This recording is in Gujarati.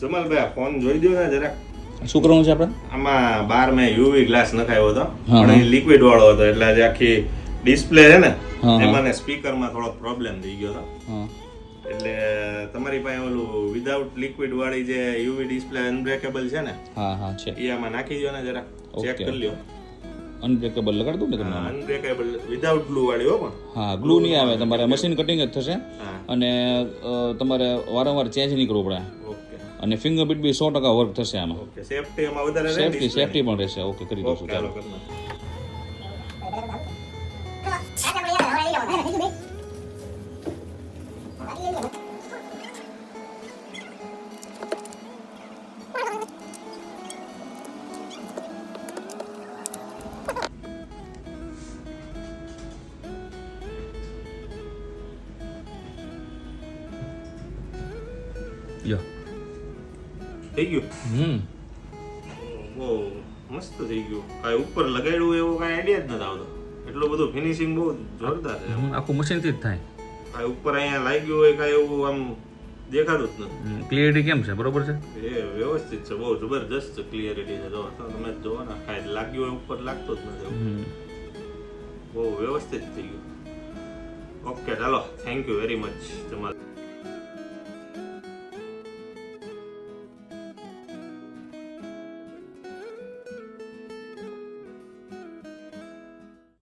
જમાલભાઈ ફોન જોઈ દો ને જરાક. શું કરવાનું છે આપણે? આમાં બાર મેં યુવી ગ્લાસ નખાયો હતો પણ એ લિક્વિડ વાળો હતો એટલે આજે આખી ડિસ્પ્લે છે ને એમાં સ્પીકરમાં થોડો પ્રોબ્લેમ થઈ ગયો હતો. એટલે તમારી પાસે ઓલું વિધાઉટ લિક્વિડ વાળી જે યુવી ડિસ્પ્લે અનબ્રેકેબલ છે ને, હા છે, એ આમાં નાખી દો ને જરાક, ચેક કરી લ્યો. અનબ્રેકેબલ લગાડ દઉં ને તમને? અનબ્રેકેબલ વિધાઉટ ગ્લુ વાળી હો. પણ હા, ગ્લુ નહીં આવે, તમારે મશીન કટિંગ જ થશે અને તમારે વારંવાર ચેન્જ નહીં કરવું પડે. અને ફિંગરપ્રિન્ટ બી 100% વર્ક થશે આમાં. ઓકે, સેફટી એમાં વધારે રહેશે. સેફટી પણ રહેશે. ઓકે, કરી દઉં છું. ચાલો. યો થઈ ગયું. બહુ મસ્ત થઈ ગયું. કાંઈ ઉપર લગાડ્યું એવો કાંઈ આઈડિયા જ નથી આવતો. એટલું બધું ફિનિશિંગ બહુ જોરદાર છે. આખું મશીનથી જ થાય. કાંઈ ઉપર અહીંયા લાગ્યું હોય કાંઈ એવું આમ દેખાતું જ નથી. ક્લિયરિટી કેમ છે? બરોબર છે? એ વ્યવસ્થિત છે, બહુ જબરજસ્ત ક્લિયરિટી છે. જો તમે જોવો ને, કાંઈ લાગ્યું હોય ઉપર લાગતું જ નથી. બહુ વ્યવસ્થિત થઈ ગયું. ઓકે, ચાલો, thank you very much Jamal.